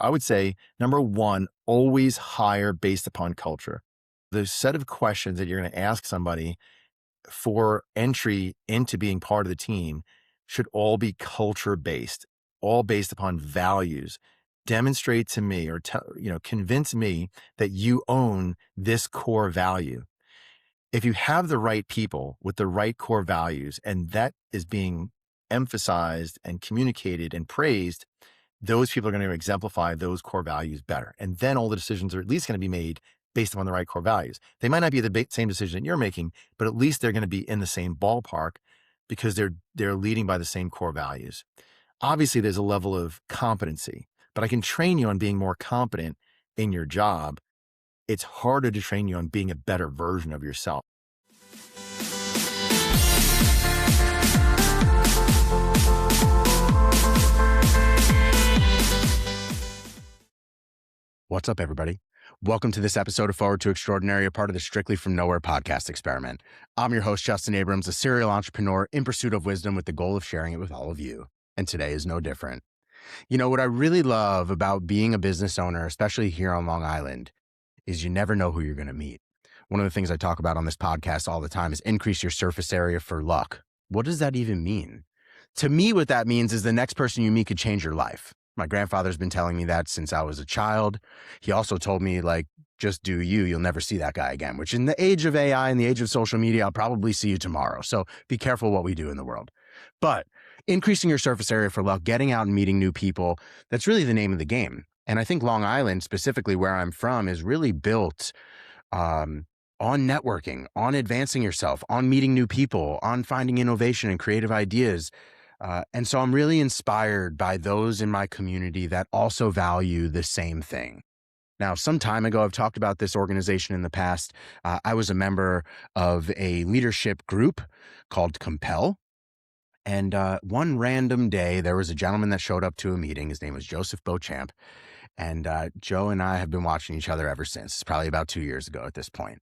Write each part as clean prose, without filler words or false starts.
I would say, number one, always hire based upon culture. The set of questions that you're going to ask somebody for entry into being part of the team should all be culture based, all based upon values. Demonstrate to me or convince me that you own this core value. If you have the right people with the right core values and that is being emphasized and communicated and praised, those people are going to exemplify those core values better. And then all the decisions are at least going to be made based upon the right core values. They might not be the same decision that you're making, but at least they're going to be in the same ballpark because they're leading by the same core values. Obviously, there's a level of competency, but I can train you on being more competent in your job. It's harder to train you on being a better version of yourself. What's up, everybody? Welcome to this episode of Forward to Extraordinary, a part of the Strictly From Nowhere podcast experiment. I'm your host, Justin Abrams, a serial entrepreneur in pursuit of wisdom with the goal of sharing it with all of you. And today is no different. You know, what I really love about being a business owner, especially here on Long Island, is you never know who you're going to meet. One of the things I talk about on this podcast all the time is increase your surface area for luck. What does that even mean? To me, what that means is the next person you meet could change your life. My grandfather's been telling me that since I was a child. He also told me, just do you, you'll never see that guy again, which in the age of AI and the age of social media, I'll probably see you tomorrow. So be careful what we do in the world. But increasing your surface area for luck, getting out and meeting new people, that's really the name of the game. And I think Long Island, specifically where I'm from, is really built on networking, on advancing yourself, on meeting new people, on finding innovation and creative ideas. And so I'm really inspired by those in my community that also value the same thing. Now, some time ago, I've talked about this organization in the past. I was a member of a leadership group called Compel. And one random day, there was a gentleman that showed up to a meeting. His name was Joseph Beauchamp. And Joe and I have been watching each other ever since. It's probably about 2 years ago at this point.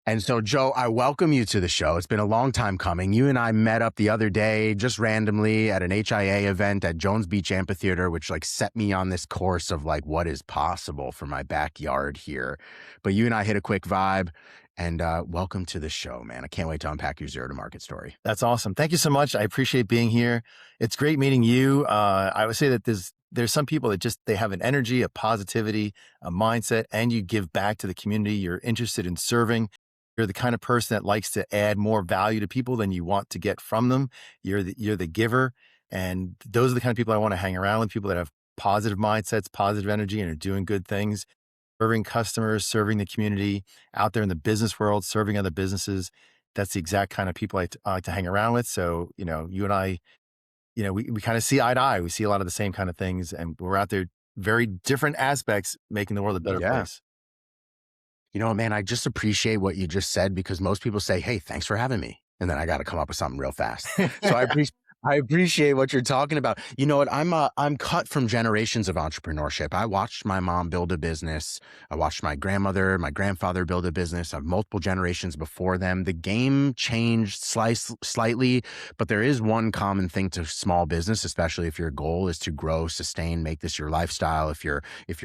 And so, Joe, I welcome you to the show. It's been a long time coming. You and I met up the other day, just randomly at an HIA event at Jones Beach Amphitheater, which set me on this course of what is possible for my backyard here. But you and I hit a quick vibe, and welcome to the show, man. I can't wait to unpack your zero to market story. That's awesome. Thank you so much. I appreciate being here. It's great meeting you. I would say that there's some people that they have an energy, a positivity, a mindset, and you give back to the community. You're interested in serving. You're the kind of person that likes to add more value to people than you want to get from them. You're the giver. And those are the kind of people I want to hang around with, people that have positive mindsets, positive energy, and are doing good things, serving customers, serving the community, out there in the business world, serving other businesses. That's the exact kind of people I like to hang around with. So, you and I, we kind of see eye to eye. We see a lot of the same kind of things, and we're out there, very different aspects, making the world a better place. You know, man, I just appreciate what you just said, because most people say, hey, thanks for having me. And then I got to come up with something real fast. So I appreciate what you're talking about. You know what? I'm cut from generations of entrepreneurship. I watched my mom build a business. I watched my grandmother, my grandfather build a business. I have multiple generations before them. The game changed slightly, but there is one common thing to small business, especially if your goal is to grow, sustain, make this your lifestyle. If your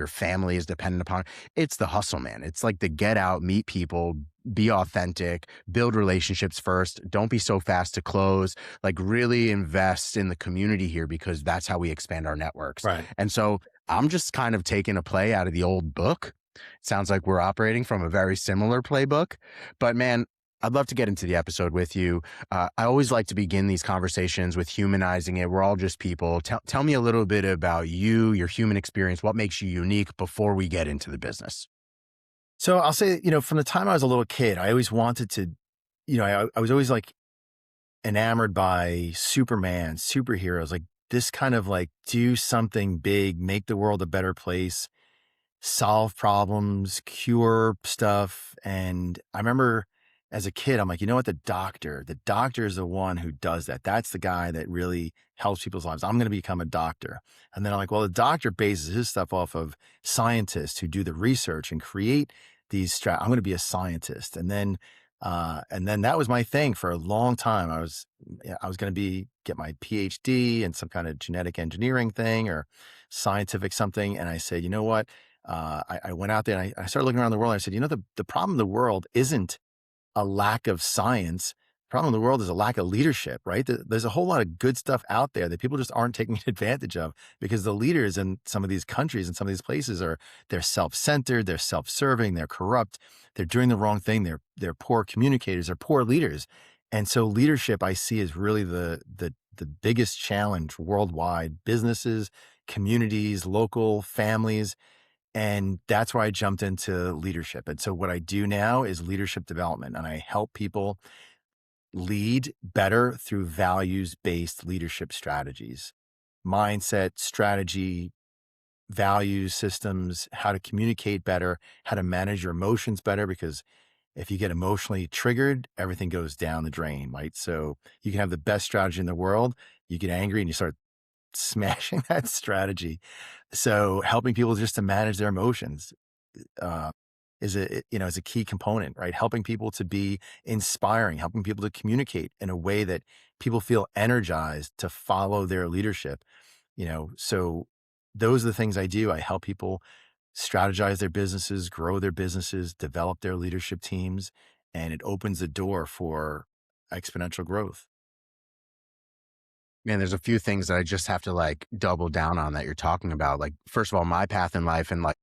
family is dependent upon it, it's the hustle, man. It's like the get out, meet people, be authentic, build relationships first. Don't be so fast to close. Really invest in the community here, because that's how we expand our networks. Right. And so I'm just kind of taking a play out of the old book. It sounds like we're operating from a very similar playbook. But man, I'd love to get into the episode with you. I always like to begin these conversations with humanizing it. We're all just people. Tell me a little bit about you, your human experience, what makes you unique before we get into the business. So I'll say, from the time I was a little kid, I always wanted to, I was always enamored by Superman, superheroes, this kind of do something big, make the world a better place, solve problems, cure stuff. And I remember as a kid, I'm you know what? The doctor is the one who does that. That's the guy that really helps people's lives. I'm going to become a doctor. And then I'm well, the doctor bases his stuff off of scientists who do the research and create these I'm going to be a scientist. And then that was my thing for a long time. I was going to get my PhD in some kind of genetic engineering thing, or scientific something. And I said, you know what? I went out there and I started looking around the world. And I said, you know, the problem in the world isn't a lack of science. The problem in the world is a lack of leadership, right? There's a whole lot of good stuff out there that people just aren't taking advantage of because the leaders in some of these countries and some of these places they're self-centered, they're self-serving, they're corrupt, they're doing the wrong thing, they're poor communicators, they're poor leaders. And so leadership I see is really the biggest challenge worldwide, businesses, communities, local families. And that's why I jumped into leadership. And so what I do now is leadership development, and I help people lead better through values-based leadership strategies, mindset, strategy, values, systems, how to communicate better, how to manage your emotions better, because if you get emotionally triggered, everything goes down the drain, right? So you can have the best strategy in the world. You get angry and you start smashing that strategy. So helping people just to manage their emotions uh, is a key component, right? Helping people to be inspiring, helping people to communicate in a way that people feel energized to follow their leadership. So those are the things I do. I help people strategize their businesses, grow their businesses, develop their leadership teams, and it opens the door for exponential growth. Man, there's a few things that I just have to like double down on that you're talking about. Like, first of all, my path in life and like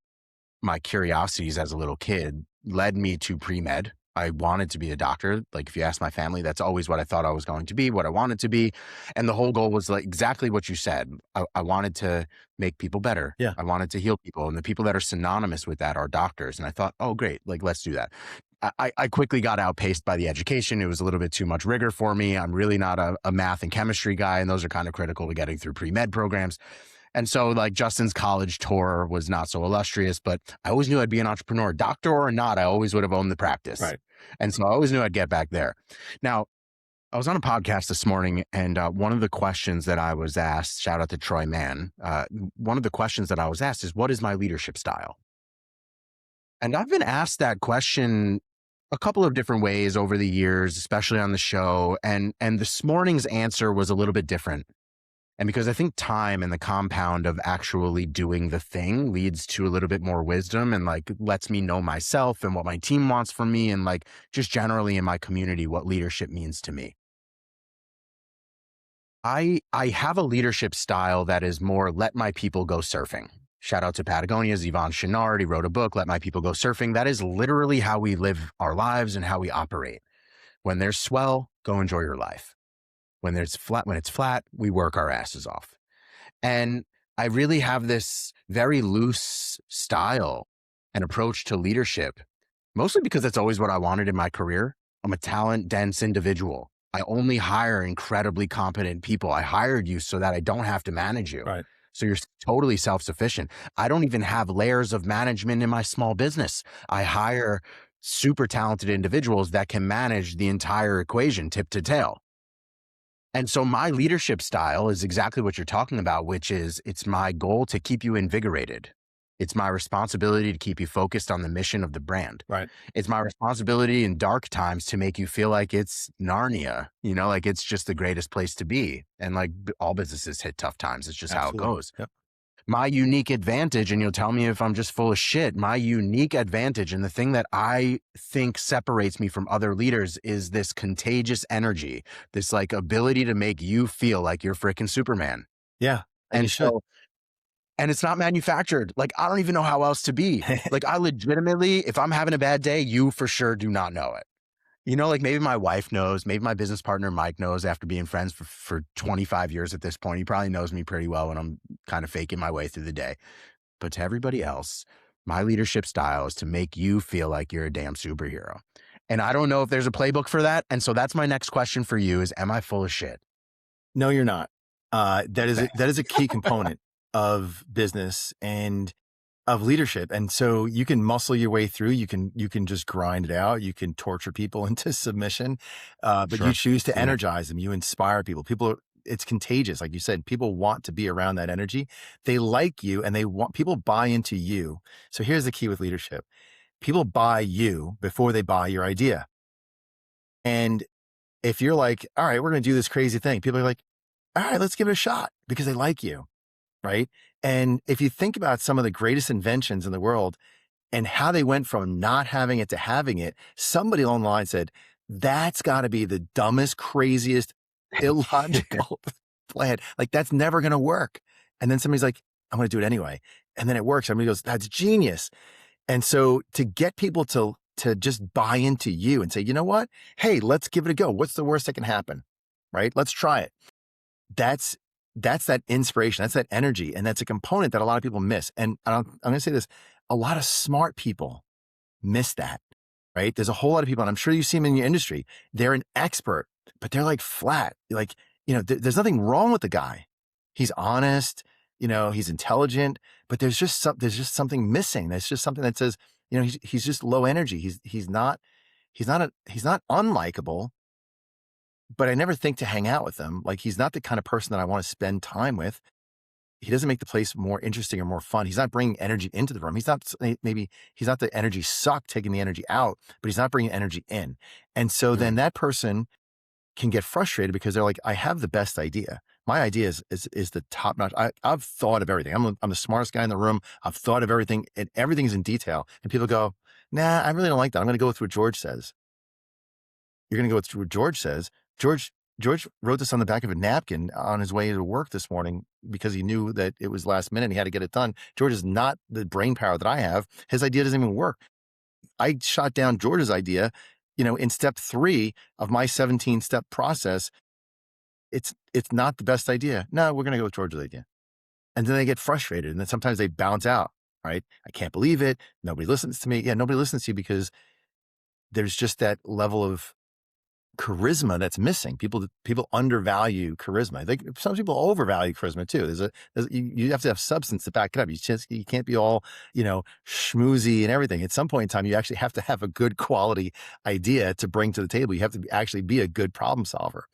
my curiosities as a little kid led me to pre-med. I wanted to be a doctor. Like if you ask my family, that's always what I thought I was going to be, what I wanted to be. And the whole goal was like exactly what you said. I wanted to make people better. Yeah. I wanted to heal people. And the people that are synonymous with that are doctors. And I thought, oh, great. Like, let's do that. I quickly got outpaced by the education. It was a little bit too much rigor for me. I'm really not a math and chemistry guy. And those are kind of critical to getting through pre-med programs. And so like Justin's college tour was not so illustrious, but I always knew I'd be an entrepreneur, doctor or not. I always would have owned the practice. Right. And so I always knew I'd get back there. Now, I was on a podcast this morning, and one of the questions that I was asked, shout out to Troy Mann, one of the questions that I was asked is, what is my leadership style? And I've been asked that question a couple of different ways over the years, especially on the show. And this morning's answer was a little bit different. And because I think time and the compound of actually doing the thing leads to a little bit more wisdom and like lets me know myself and what my team wants from me and like just generally in my community, what leadership means to me. I have a leadership style that is more let my people go surfing. Shout out to Patagonia's Yvon Chouinard. He wrote a book, Let My People Go Surfing. That is literally how we live our lives and how we operate. When there's swell, go enjoy your life. When it's flat, we work our asses off. And I really have this very loose style and approach to leadership, mostly because that's always what I wanted in my career. I'm a talent dense individual. I only hire incredibly competent people. I hired you so that I don't have to manage you. Right. So you're totally self-sufficient. I don't even have layers of management in my small business. I hire super talented individuals that can manage the entire equation tip to tail. And so my leadership style is exactly what you're talking about, which is it's my goal to keep you invigorated. It's my responsibility to keep you focused on the mission of the brand. Right. It's my responsibility in dark times to make you feel like it's Narnia, like it's just the greatest place to be. And like all businesses hit tough times. It's just Absolutely. how it goes. Yep. My unique advantage, and you'll tell me if I'm just full of shit, my unique advantage and the thing that I think separates me from other leaders is this contagious energy, this like ability to make you feel like you're freaking Superman. Yeah. And you should. and it's not manufactured. Like, I don't even know how else to be. Like, I legitimately, if I'm having a bad day, you for sure do not know it. Like maybe my wife knows, maybe my business partner, Mike, knows after being friends for 25 years at this point. He probably knows me pretty well when I'm kind of faking my way through the day. But to everybody else, my leadership style is to make you feel like you're a damn superhero. And I don't know if there's a playbook for that. And so that's my next question for you is, am I full of shit? No, you're not. That is a key component of business and of leadership. And so you can muscle your way through, you can just grind it out. You can torture people into submission, but Sure. you choose to Yeah. energize them. You inspire people. It's contagious. Like you said, people want to be around that energy. They like you and people buy into you. So here's the key with leadership. People buy you before they buy your idea. And if you're like, all right, we're going to do this crazy thing, people are like, all right, let's give it a shot because they like you. Right. And if you think about some of the greatest inventions in the world and how they went from not having it to having it, somebody along the line said, that's got to be the dumbest, craziest, illogical plan. Like, that's never going to work. And then somebody's like, I'm going to do it anyway. And then it works. Somebody goes, that's genius. And so to get people to just buy into you and say, you know what? Hey, let's give it a go. What's the worst that can happen? Right? Let's try it. That's that inspiration. That's that energy. And that's a component that a lot of people miss. And I'm going to say this, a lot of smart people miss that, right? There's a whole lot of people, and I'm sure you see them in your industry. They're an expert, but they're like flat. Like, there's nothing wrong with the guy. He's honest, he's intelligent, but there's just something missing. There's just something that says, he's just low energy. He's not unlikable, but I never think to hang out with him. Like, he's not the kind of person that I want to spend time with. He doesn't make the place more interesting or more fun. He's not bringing energy into the room. He's not the energy suck, taking the energy out, but he's not bringing energy in. And so then that person can get frustrated because they're like, I have the best idea. My idea is the top notch. I've thought of everything. I'm the smartest guy in the room. I've thought of everything, and everything is in detail. And people go, nah, I really don't like that. I'm going to go with what George says. You're going to go with what George says. George wrote this on the back of a napkin on his way to work this morning because he knew that it was last minute and he had to get it done. George is not the brain power that I have. His idea doesn't even work. I shot down George's idea, in step 3 of my 17-step process. It's not the best idea. No, we're going to go with George's idea. And then they get frustrated, and then sometimes they bounce out, right? I can't believe it. Nobody listens to me. Yeah, nobody listens to you because there's just that level of charisma that's missing. People undervalue charisma. Some people overvalue charisma too. You have to have substance to back it up. You can't be all, schmoozy and everything. At some point in time, you actually have to have a good quality idea to bring to the table. You have to actually be a good problem solver.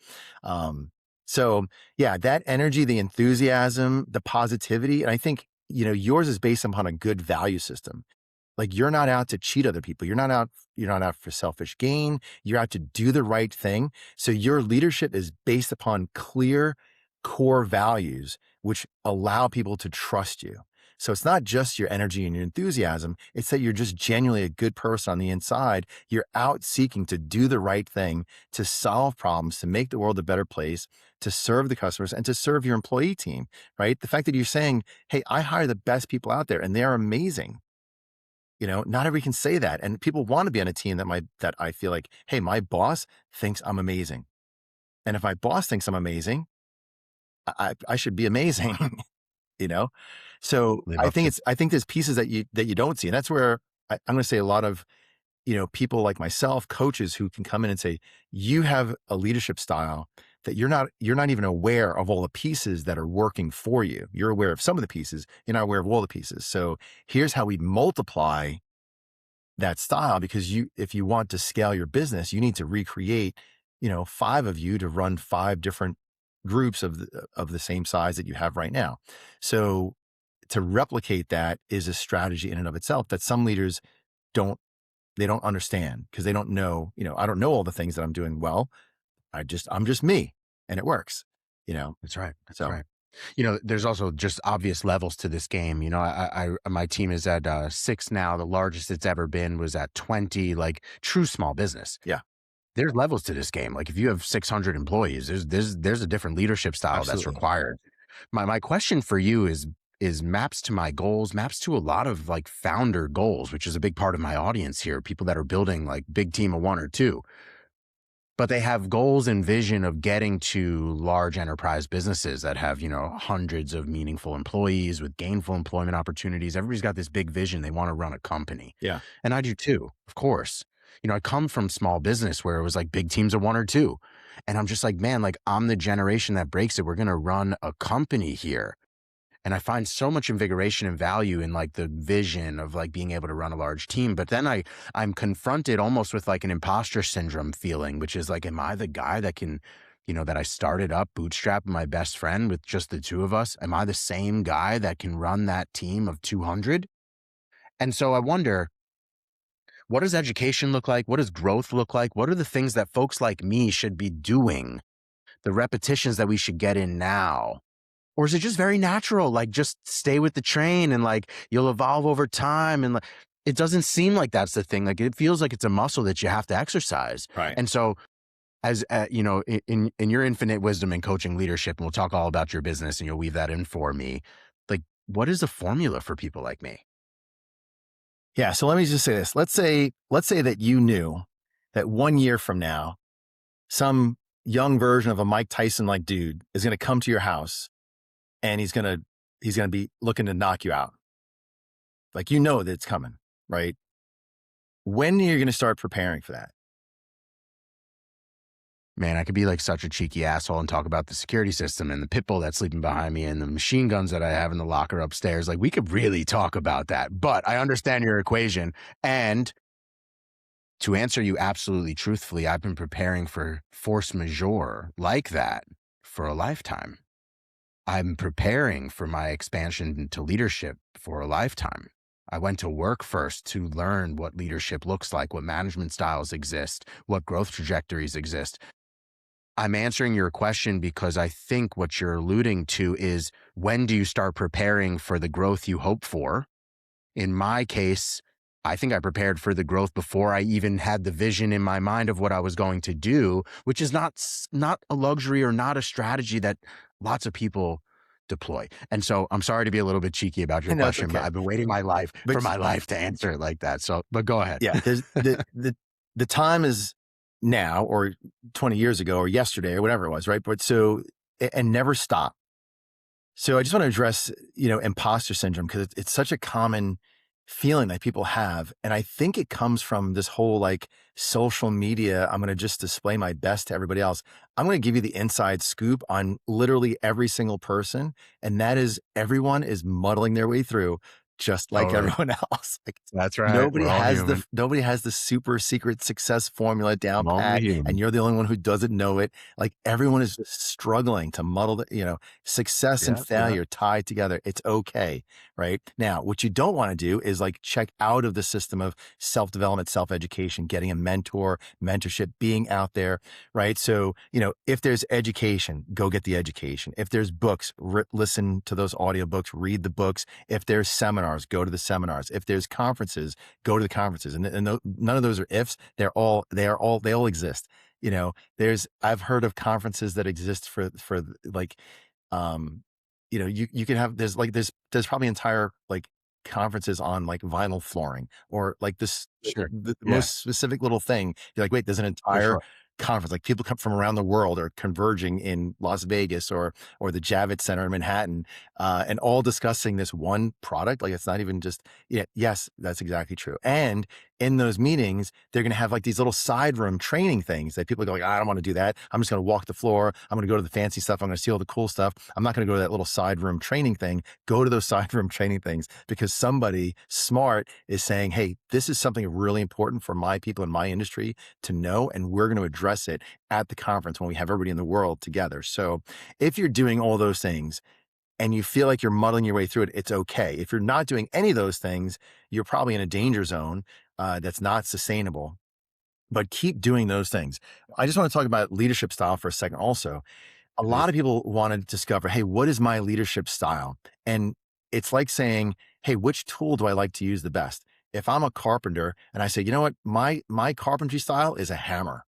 So yeah, that energy, the enthusiasm, the positivity, and I think, yours is based upon a good value system. Like, you're not out to cheat other people. You're not out for selfish gain. You're out to do the right thing. So your leadership is based upon clear core values, which allow people to trust you. So it's not just your energy and your enthusiasm. It's that you're just genuinely a good person on the inside. You're out seeking to do the right thing, to solve problems, to make the world a better place, to serve the customers, and to serve your employee team, right? The fact that you're saying, hey, I hire the best people out there and they're amazing. Not everybody can say that. And people want to be on a team that I feel like, hey, my boss thinks I'm amazing. And if my boss thinks I'm amazing, I should be amazing, So Live I up to. think there's pieces that you don't see. And that's where I'm going to say a lot of, people like myself, coaches who can come in and say, you have a leadership style that you're not even aware of all the pieces that are working for you. You're aware of some of the pieces. You're not aware of all the pieces. So here's how we multiply that style, because if you want to scale your business, you need to recreate, 5 of you to run 5 different groups of the same size that you have right now. So to replicate that is a strategy in and of itself that some leaders don't understand, because they don't know, I don't know all the things that I'm doing well. I'm just me, and it works, That's right. That's so right. There's also just obvious levels to this game. My team is at 6 now. The largest it's ever been was at 20, like true small business. yeah, There's levels to this game. Like, if you have 600 employees, there's a different leadership style that's absolutely. required. My question for you is maps to my goals, maps to a lot of like founder goals, which is a big part of my audience here, people that are building like big team of 1 or 2. But they have goals and vision of getting to large enterprise businesses that have, hundreds of meaningful employees with gainful employment opportunities. Everybody's got this big vision. They want to run a company. Yeah. And I do too, of course. I come from small business where it was like big teams of 1 or 2. And I'm just like, man, like, I'm the generation that breaks it. We're going to run a company here. And I find so much invigoration and value in like the vision of like being able to run a large team. But then I'm confronted almost with like an imposter syndrome feeling, which is like, am I the guy that can, that I started up bootstrap my best friend with just the 2 of us? Am I the same guy that can run that team of 200? And so I wonder, what does education look like? What does growth look like? What are the things that folks like me should be doing? The repetitions that we should get in now, Or is it just very natural? Like, just stay with the train and like you'll evolve over time. And like, it doesn't seem like that's the thing. Like, it feels like it's a muscle that you have to exercise. Right. And so, as you know, in your infinite wisdom in coaching leadership, and we'll talk all about your business and you'll weave that in for me. Like, what is the formula for people like me? Yeah. So let me just say this. Let's say that you knew that 1 year from now, some young version of a Mike Tyson like dude is going to come to your house and he's going to be looking to knock you out. Like, you know that it's coming, right? When are you going to start preparing for that? Man, I could be like such a cheeky asshole and talk about the security system and the pit bull that's sleeping behind me and the machine guns that I have in the locker upstairs. Like, we could really talk about that, but I understand your equation. And to answer you absolutely truthfully, I've been preparing for force majeure like that for a lifetime. I'm preparing for my expansion into leadership for a lifetime. I went to work first to learn what leadership looks like, what management styles exist, what growth trajectories exist. I'm answering your question because I think what you're alluding to is, when do you start preparing for the growth you hope for? In my case, I think I prepared for the growth before I even had the vision in my mind of what I was going to do, which is not a luxury or not a strategy that lots of people deploy. And so I'm sorry to be a little bit cheeky about I your know it's question, but okay. I've been waiting my life for But my life to answer it like that. So, but go ahead. yeah, there's the time is now, or 20 years ago, or yesterday, or whatever it was, right? But so, and never stop. So I just want to address, imposter syndrome, because it's such a common feeling that people have. And I think it comes from this whole like social media. I'm going to just display my best to everybody else. I'm going to give you the inside scoop on literally every single person. And that is, everyone is muddling their way through just like Totally. everyone else. Like, That's right. nobody We're all has human. nobody has the super secret success formula down I'm only pat, and human. you're the only one who doesn't know it. Like, everyone is struggling to muddle success and Yeah. Yeah. failure tied together. It's okay. Right now, what you don't want to do is like check out of the system of self-development, self-education, getting a mentor, mentorship, being out there. Right. So, if there's education, go get the education. If there's books, listen to those audiobooks, read the books. If there's seminars, go to the seminars. If there's conferences, go to the conferences. And none of those are ifs. They all exist. I've heard of conferences that exist for like, you can have, there's probably entire like conferences on like vinyl flooring, or like Sure. the Yeah. most specific little thing. You're like, wait, there's an For entire sure. conference. Like, people come from around the world are converging in Las Vegas or the Javits Center in Manhattan, and all discussing this one product. Like, it's not even just, yeah, yes, that's exactly true. And in those meetings, they're going to have like these little side room training things that people go like, I don't want to do that. I'm just going to walk the floor. I'm going to go to the fancy stuff. I'm going to see all the cool stuff. I'm not going to go to that little side room training thing. Go to those side room training things, because somebody smart is saying, hey, this is something really important for my people in my industry to know, and we're going to address it at the conference when we have everybody in the world together. So if you're doing all those things and you feel like you're muddling your way through it, it's okay. If you're not doing any of those things, you're probably in a danger zone that's not sustainable. But keep doing those things. I just want to talk about leadership style for a second also. A lot Please. of people want to discover, hey, what is my leadership style? And it's like saying, hey, which tool do I like to use the best? If I'm a carpenter and I say, you know what, my carpentry style is a hammer.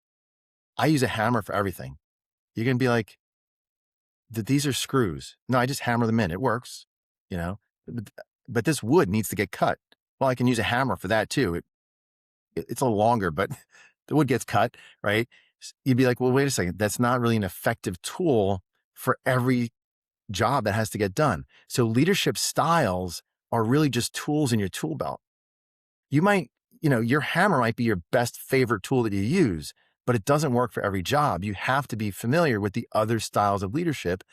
I use a hammer for everything. You're going to be like, these are screws. No, I just hammer them in. It works, you know, but, but this wood needs to get cut. Well, I can use a hammer for that too. It's a little longer, but the wood gets cut, right? You'd be like, well, wait a second. That's not really an effective tool for every job that has to get done. So leadership styles are really just tools in your tool belt. You might, your hammer might be your best favorite tool that you use, but it doesn't work for every job. You have to be familiar with the other styles of leadership,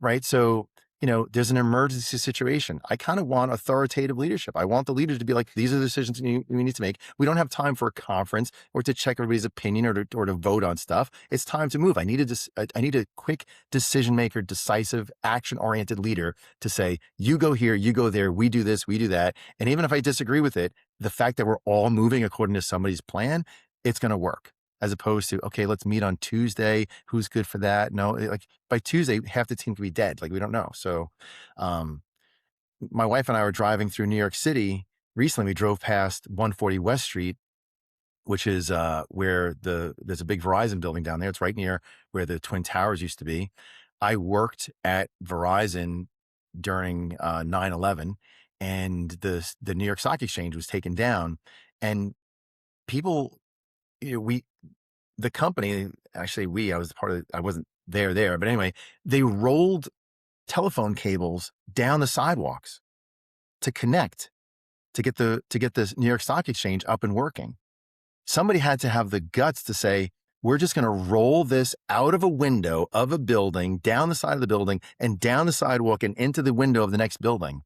right? So, there's an emergency situation. I kind of want authoritative leadership. I want the leaders to be like, these are the decisions we need to make. We don't have time for a conference or to check everybody's opinion or to vote on stuff. It's time to move. I need a quick decision maker, decisive, action-oriented leader to say, you go here, you go there, we do this, we do that. And even if I disagree with it, the fact that we're all moving according to somebody's plan, it's going to work. as opposed to, okay, let's meet on Tuesday. Who's good for that? No, like by Tuesday, half the team could be dead. Like we don't know. So, my wife and I were driving through New York City recently. We drove past 140 West Street, which is where there's a big Verizon building down there. It's right near where the Twin Towers used to be. I worked at Verizon during 9/11, and the New York Stock Exchange was taken down, and people, we the company, actually I was part of, I wasn't there, but anyway, they rolled telephone cables down the sidewalks to connect to get the New York Stock Exchange up and working. Somebody had to have the guts to say, we're just going to roll this out of a window of a building, down the side of the building, and down the sidewalk and into the window of the next building.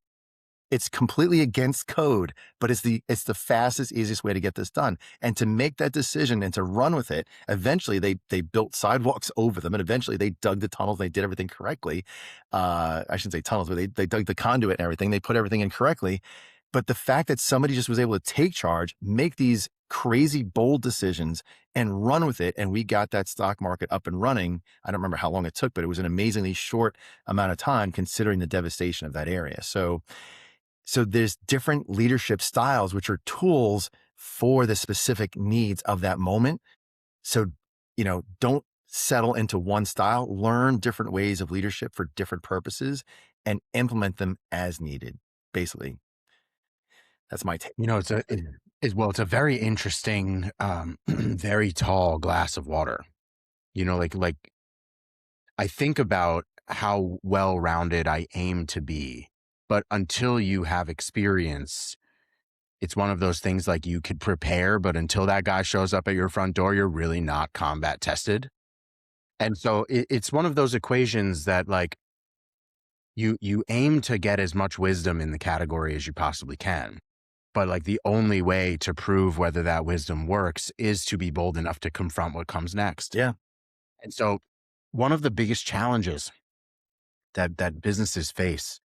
It's completely against code, but it's the fastest, easiest way to get this done. And to make that decision and to run with it, eventually they built sidewalks over them, and eventually they dug the tunnels. They did everything correctly. I shouldn't say tunnels, but they dug the conduit and everything. They put everything in correctly. But the fact that somebody just was able to take charge, make these crazy, bold decisions and run with it, and we got that stock market up and running. I don't remember how long it took, but it was an amazingly short amount of time considering the devastation of that area. So there's different leadership styles, which are tools for the specific needs of that moment. So, don't settle into one style, learn different ways of leadership for different purposes and implement them as needed. Basically, that's my take. It's a very interesting, very tall glass of water. Like I think about how well-rounded I aim to be, but until you have experience, it's one of those things like you could prepare, but until that guy shows up at your front door, you're really not combat tested. And so it's one of those equations that like you aim to get as much wisdom in the category as you possibly can. But like the only way to prove whether that wisdom works is to be bold enough to confront what comes next. Yeah. And so one of the biggest challenges that businesses face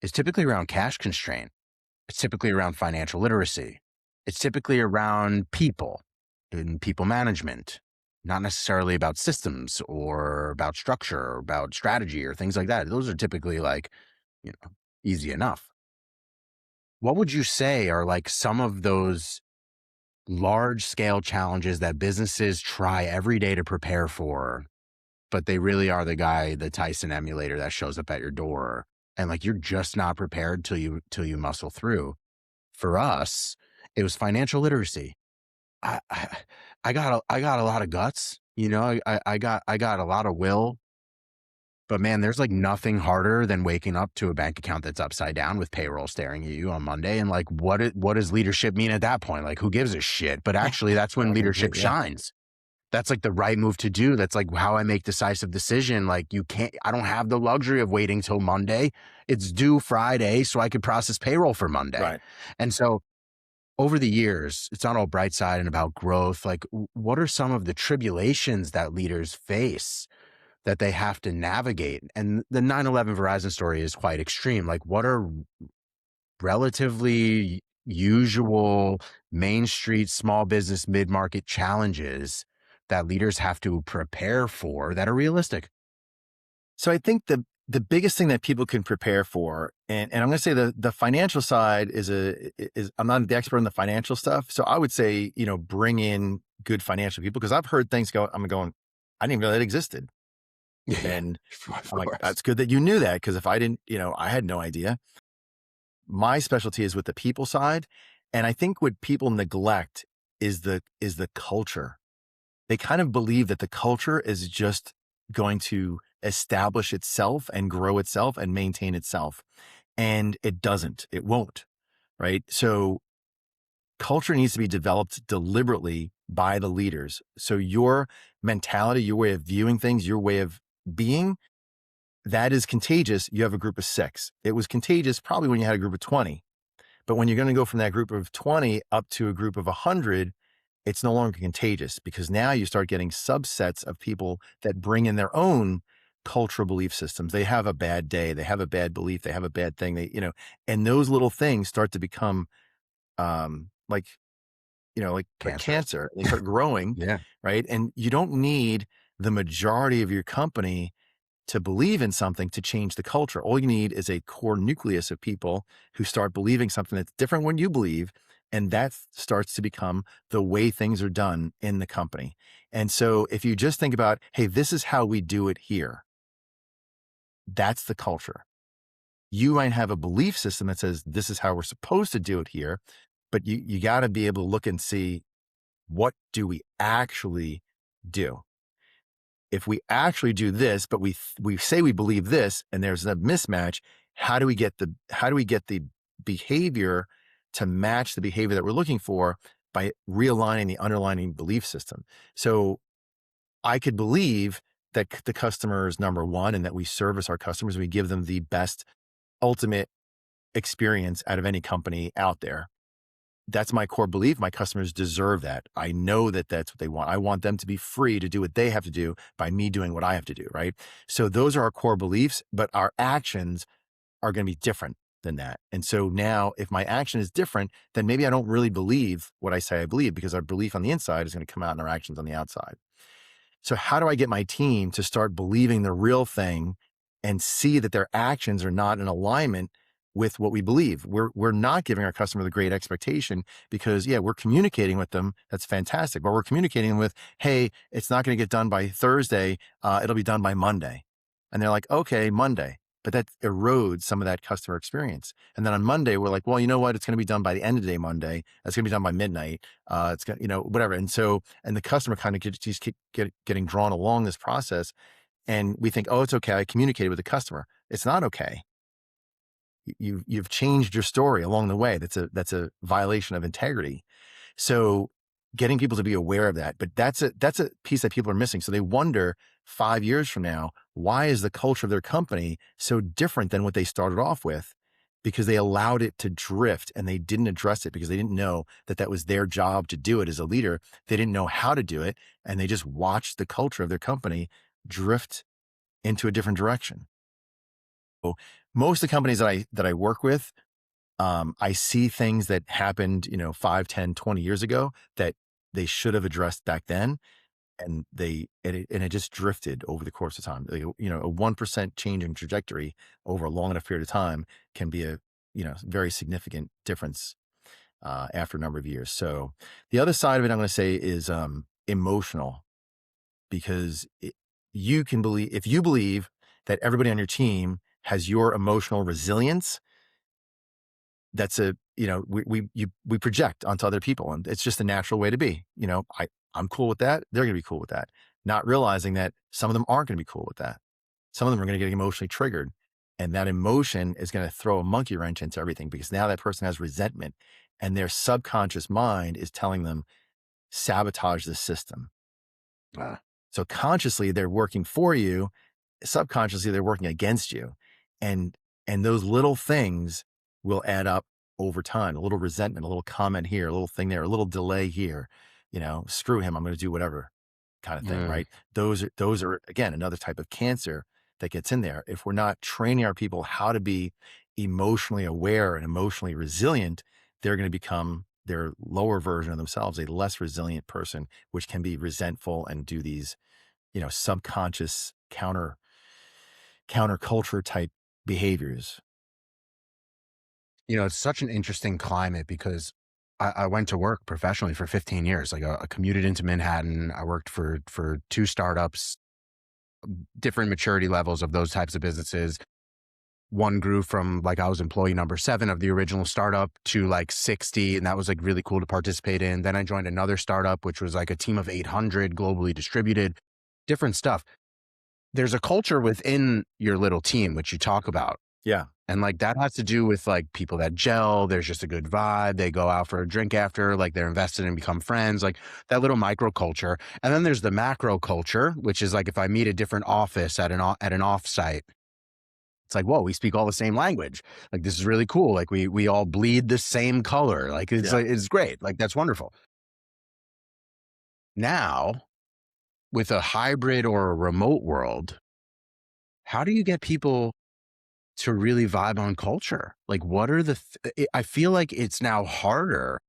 is typically around cash constraint. It's typically around financial literacy. It's typically around people and people management, not necessarily about systems or about structure or about strategy or things like that. Those are typically like, easy enough. What would you say are like some of those large scale challenges that businesses try every day to prepare for, but they really are the Tyson emulator that shows up at your door, and like you're just not prepared till you muscle through? For us, it was financial literacy. I I got a lot of guts, I got a lot of will, but man, there's like nothing harder than waking up to a bank account that's upside down with payroll staring at you on Monday. And like, what does leadership mean at that point? Like, who gives a shit? But actually, that's when leadership shines. That's like the right move to do. That's like how I make decisive decision. Like I don't have the luxury of waiting till Monday. It's due Friday so I could process payroll for Monday. Right. And so over the years, it's not all bright side and about growth. Like what are some of the tribulations that leaders face that they have to navigate? And the 9/11 Verizon story is quite extreme. Like what are relatively usual Main Street, small business, mid-market challenges that leaders have to prepare for that are realistic? So I think the biggest thing that people can prepare for, and I'm going to say the financial side is I'm not the expert in the financial stuff. So I would say, bring in good financial people, because I've heard things I'm going, I didn't even know that existed. And I'm like, that's good that you knew that, because if I didn't, I had no idea. My specialty is with the people side. And I think what people neglect is the culture. They kind of believe that the culture is just going to establish itself and grow itself and maintain itself. And it doesn't, it won't, right? So culture needs to be developed deliberately by the leaders. So your mentality, your way of viewing things, your way of being, that is contagious. You have a group of 6. It was contagious probably when you had a group of 20. But when you're going to go from that group of 20 up to a group of 100, it's no longer contagious, because now you start getting subsets of people that bring in their own cultural belief systems. They have a bad day. They have a bad belief. They have a bad thing. And those little things start to become like like Cancer. cancer. They start growing, Yeah. right? And you don't need the majority of your company to believe in something to change the culture. All you need is a core nucleus of people who start believing something that's different when you believe. And that starts to become the way things are done in the company. And so if you just think about, hey, this is how we do it here, that's the culture. You might have a belief system that says this is how we're supposed to do it here, but you got to be able to look and see, what do we actually do? If we actually do this, but we say we believe this, and there's a mismatch, how do we get the behavior to match the behavior that we're looking for by realigning the underlying belief system? So I could believe that the customer is number one and that we service our customers, we give them the best ultimate experience out of any company out there. That's my core belief. My customers deserve that. I know that that's what they want. I want them to be free to do what they have to do by me doing what I have to do, right? So those are our core beliefs, but our actions are going to be different than that. And so now if my action is different, then maybe I don't really believe what I say I believe, because our belief on the inside is going to come out in our actions on the outside. So how do I get my team to start believing the real thing and see that their actions are not in alignment with what we believe? We're not giving our customer the great expectation because, yeah, we're communicating with them. That's fantastic. But we're communicating with, hey, it's not going to get done by Thursday. It'll be done by Monday. And they're like, okay, Monday. But that erodes some of that customer experience. And then on Monday, we're like, well, you know what? It's going to be done by the end of the day Monday. It's going to be done by midnight. It's going to, whatever. And so, and the customer kind of just keep getting drawn along this process. And we think, oh, it's okay. I communicated with the customer. It's not okay. You've changed your story along the way. That's a violation of integrity. So getting people to be aware of that, but that's a piece that people are missing. So they wonder 5 years from now, why is the culture of their company so different than what they started off with? Because they allowed it to drift and they didn't address it because they didn't know that that was their job to do it as a leader. They didn't know how to do it. And they just watched the culture of their company drift into a different direction. So most of the companies that I work with, I see things that happened, 5, 10, 20 years ago that they should have addressed back then. And it just drifted over the course of time. Like, a 1% change in trajectory over a long enough period of time can be a, very significant difference after a number of years. So the other side of it, I'm going to say, is emotional, because if you believe that everybody on your team has your emotional resilience, that's we project onto other people, and it's just a natural way to be. I'm cool with that. They're going to be cool with that. Not realizing that some of them aren't going to be cool with that. Some of them are going to get emotionally triggered, and that emotion is going to throw a monkey wrench into everything, because now that person has resentment and their subconscious mind is telling them, sabotage the system. Ah. So consciously they're working for you, subconsciously they're working against you. And those little things will add up over time. A little resentment, a little comment here, a little thing there, a little delay here, screw him, I'm going to do whatever kind of thing, Mm. right? Those are again another type of cancer that gets in there. If we're not training our people how to be emotionally aware and emotionally resilient, they're going to become their lower version of themselves, a less resilient person, which can be resentful and do these, subconscious counterculture type behaviors. It's such an interesting climate because I went to work professionally for 15 years. Like I commuted into Manhattan. I worked for two startups, different maturity levels of those types of businesses. One grew from, like, I was employee number 7 of the original startup to like 60. And that was like really cool to participate in. Then I joined another startup, which was like a team of 800 globally distributed, different stuff. There's a culture within your little team, which you talk about. Yeah. And like that has to do with like people that gel. There's just a good vibe. They go out for a drink after, like they're invested and become friends, like that little micro culture. And then there's the macro culture, which is like if I meet a different office at an offsite, it's like, whoa, we speak all the same language. Like this is really cool. Like we all bleed the same color. Like Yeah. it's great. Like that's wonderful. Now, with a hybrid or a remote world, how do you get people to really vibe on culture? Like, what are I feel like it's now harder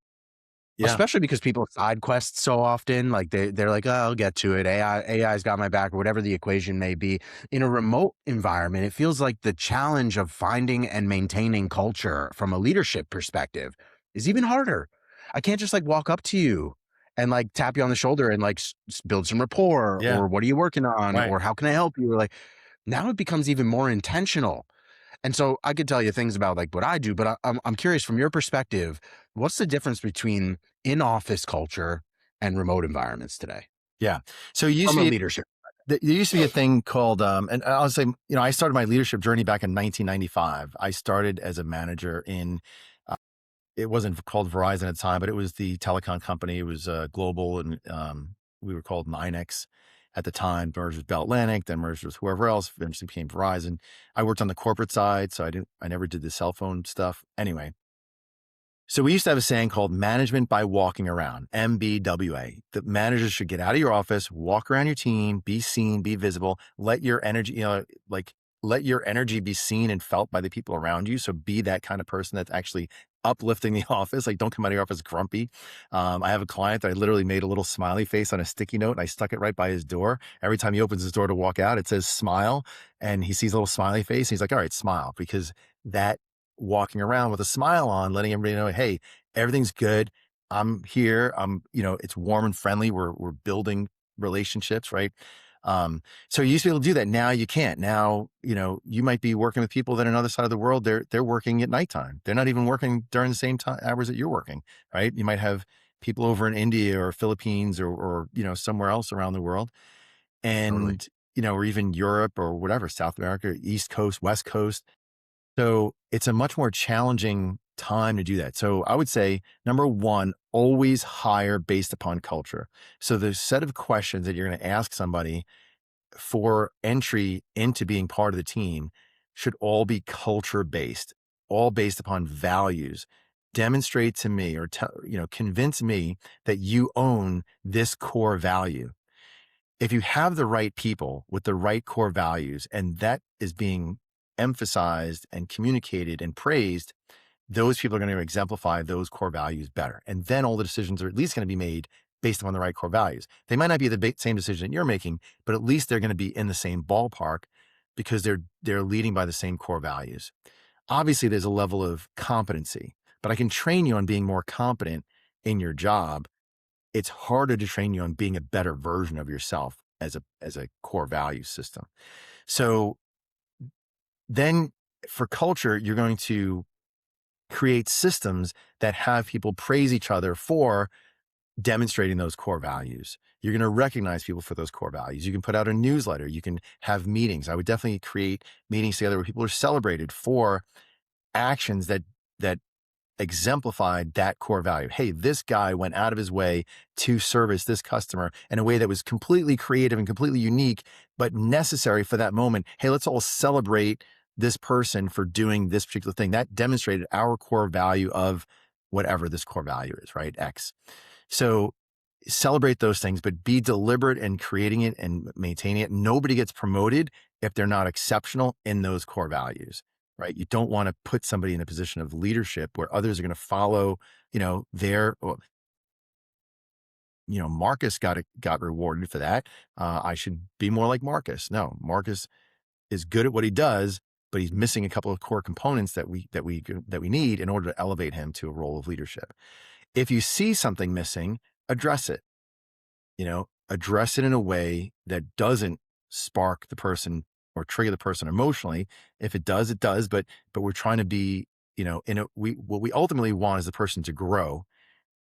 Yeah. especially because people side quest so often. Like they're like, oh, I'll get to it. AI's got my back, or whatever the equation may be. In a remote environment, it feels like the challenge of finding and maintaining culture from a leadership perspective is even harder. I can't just like walk up to you and like tap you on the shoulder and like build some rapport, Yeah. or what are you working on, Right. or how can I help you? Or like now it becomes even more intentional. And so I could tell you things about like what I do, but I'm curious from your perspective, what's the difference between in-office culture and remote environments today Yeah. So it used from to a be leadership? there used to be a thing called, and I'll say, I started my leadership journey back in 1995. I started as a manager in, it wasn't called Verizon at the time, but it was the telecom company. It was global, and we were called NYNEX at the time. Merged with Bell Atlantic, then merged with whoever else. Eventually became Verizon. I worked on the corporate side, so I never did the cell phone stuff. Anyway, so we used to have a saying called management by walking around, MBWA. The managers should get out of your office, walk around your team, be seen, be visible, let your energy, let your energy be seen and felt by the people around you. So be that kind of person that's actually uplifting the office. Like, don't come out of your office grumpy. I have a client that I literally made a little smiley face on a sticky note and I stuck it right by his door. Every time he opens his door to walk out, it says smile, and he sees a little smiley face. And he's like, all right, smile, because that walking around with a smile on, letting everybody know, hey, everything's good. I'm here. It's warm and friendly. We're building relationships, right? So you used to be able to do that. Now you can't. Now, you might be working with people that are on the other side of the world. They're working at nighttime. They're not even working during the same time hours that you're working, right? You might have people over in India or Philippines or somewhere else around the world, Totally. and or even Europe or whatever, South America, East Coast, West Coast. So it's a much more challenging time to do that. So I would say, number one, always hire based upon culture. So the set of questions that you're going to ask somebody for entry into being part of the team should all be culture based, all based upon values. Demonstrate to me, or convince me that you own this core value. If you have the right people with the right core values, and that is being emphasized and communicated and praised, those people are going to exemplify those core values better. And then all the decisions are at least going to be made based upon the right core values. They might not be the same decision that you're making, but at least they're going to be in the same ballpark because they're leading by the same core values. Obviously, there's a level of competency, but I can train you on being more competent in your job. It's harder to train you on being a better version of yourself as a core value system. So then for culture, you're going to create systems that have people praise each other for demonstrating those core values. You're going to recognize people for those core values. You can put out a newsletter. You can have meetings. I would definitely create meetings together where people are celebrated for actions that exemplified that core value. Hey, this guy went out of his way to service this customer in a way that was completely creative and completely unique, but necessary for that moment. Hey, let's all celebrate this person for doing this particular thing. That demonstrated our core value of whatever this core value is, right? X. So celebrate those things, but be deliberate in creating it and maintaining it. Nobody gets promoted if they're not exceptional in those core values, right? You don't want to put somebody in a position of leadership where others are going to follow, Marcus got rewarded for that. I should be more like Marcus. No, Marcus is good at what he does, but he's missing a couple of core components that we need in order to elevate him to a role of leadership. If you see something missing, address it. Address it in a way that doesn't spark the person or trigger the person emotionally. If it does, it does. But we're trying to be, what we ultimately want is the person to grow.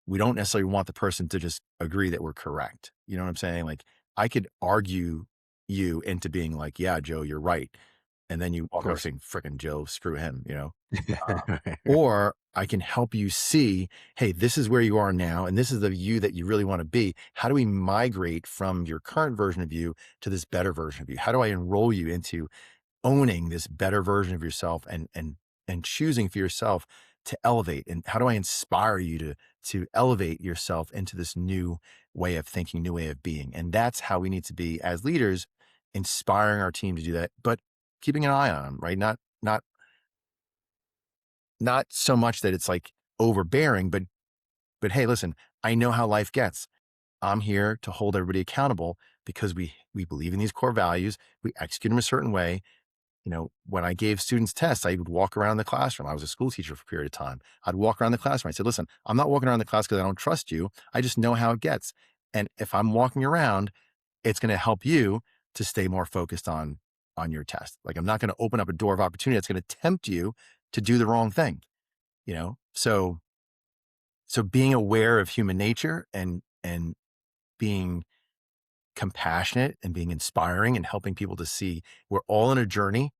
We don't necessarily want the person to just agree that we're correct. You know what I'm saying? Like, I could argue you into being like, yeah, Joe, you're right. And then you Of walk away course. saying, frickin' Joe, screw him. Or I can help you see, hey, this is where you are now, and this is the you that you really want to be. How do we migrate from your current version of you to this better version of you? How do I enroll you into owning this better version of yourself and choosing for yourself to elevate? And how do I inspire you to elevate yourself into this new way of thinking, new way of being? And that's how we need to be as leaders, inspiring our team to do that, but keeping an eye on them, right? Not so much that it's like overbearing, but But hey, listen, I know how life gets. I'm here to hold everybody accountable because we believe in these core values. We execute them a certain way. When I gave students tests, I would walk around the classroom. I was a school teacher for a period of time. I'd walk around the classroom. I said, listen, I'm not walking around the class because I don't trust you. I just know how it gets. And if I'm walking around, it's going to help you to stay more focused on your test. Like, I'm not going to open up a door of opportunity that's going to tempt you to do the wrong thing. So being aware of human nature and being compassionate and being inspiring and helping people to see we're all in a journey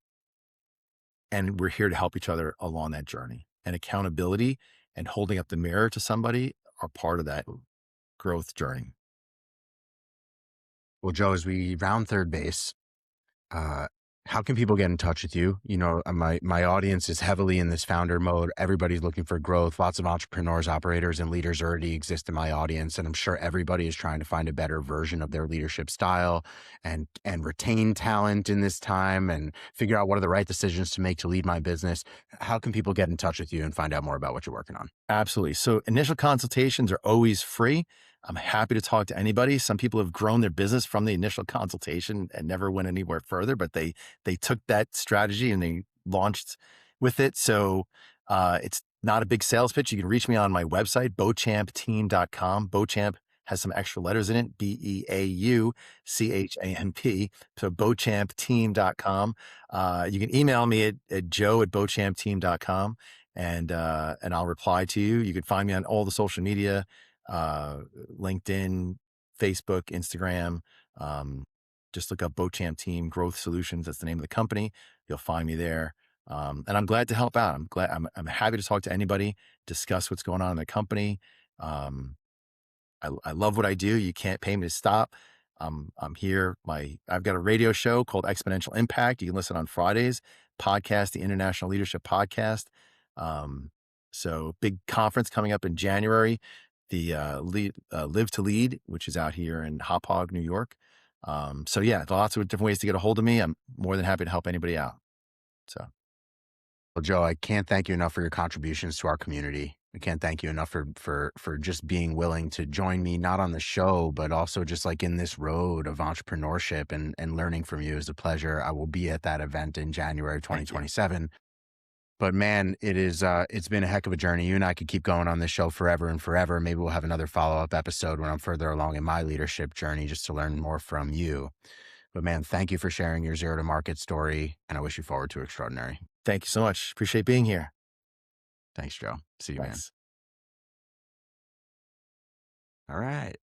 and we're here to help each other along that journey. And accountability and holding up the mirror to somebody are part of that growth journey. Well, Joe, as we round third base, uh, how can people get in touch with you? My audience is heavily in this founder mode. Everybody's looking for growth. Lots of entrepreneurs, operators, and leaders already exist in my audience, and I'm sure everybody is trying to find a better version of their leadership style and retain talent in this time and figure out what are the right decisions to make to lead my business. How can people get in touch with you and find out more about what you're working on? Absolutely. So initial consultations are always free. I'm happy to talk to anybody. Some people have grown their business from the initial consultation and never went anywhere further, but they took that strategy and they launched with it. So it's not a big sales pitch. You can reach me on my website, beauchampteam.com. Beauchamp has some extra letters in it, BEAUCHAMP. So beauchampteam.com. You can email me at joe@beauchampteam.com. And I'll reply to you. You can find me on all the social media, LinkedIn, Facebook, Instagram. Just look up Beauchamp Team Growth Solutions. That's the name of the company. You'll find me there. And I'm glad to help out. I'm happy to talk to anybody, discuss what's going on in the company. I love what I do. You can't pay me to stop. I'm here. I've got a radio show called Exponential Impact. You can listen on Fridays. Podcast, the International Leadership Podcast. So big conference coming up in January, the Live to Lead, which is out here in Hauppauge, New York. So yeah, lots of different ways to get a hold of me. I'm more than happy to help anybody out. So. Well, Joe, I can't thank you enough for your contributions to our community. I can't thank you enough for just being willing to join me, not on the show, but also just like in this road of entrepreneurship and learning from you is a pleasure. I will be at that event in January Thank you. 2027. But man, it's been a heck of a journey. You and I could keep going on this show forever and forever. Maybe we'll have another follow-up episode when I'm further along in my leadership journey just to learn more from you. But man, thank you for sharing your zero to market story. And I wish you forward to extraordinary. Thank you so much. Appreciate being here. Thanks, Joe. See you, Thanks. man. All right.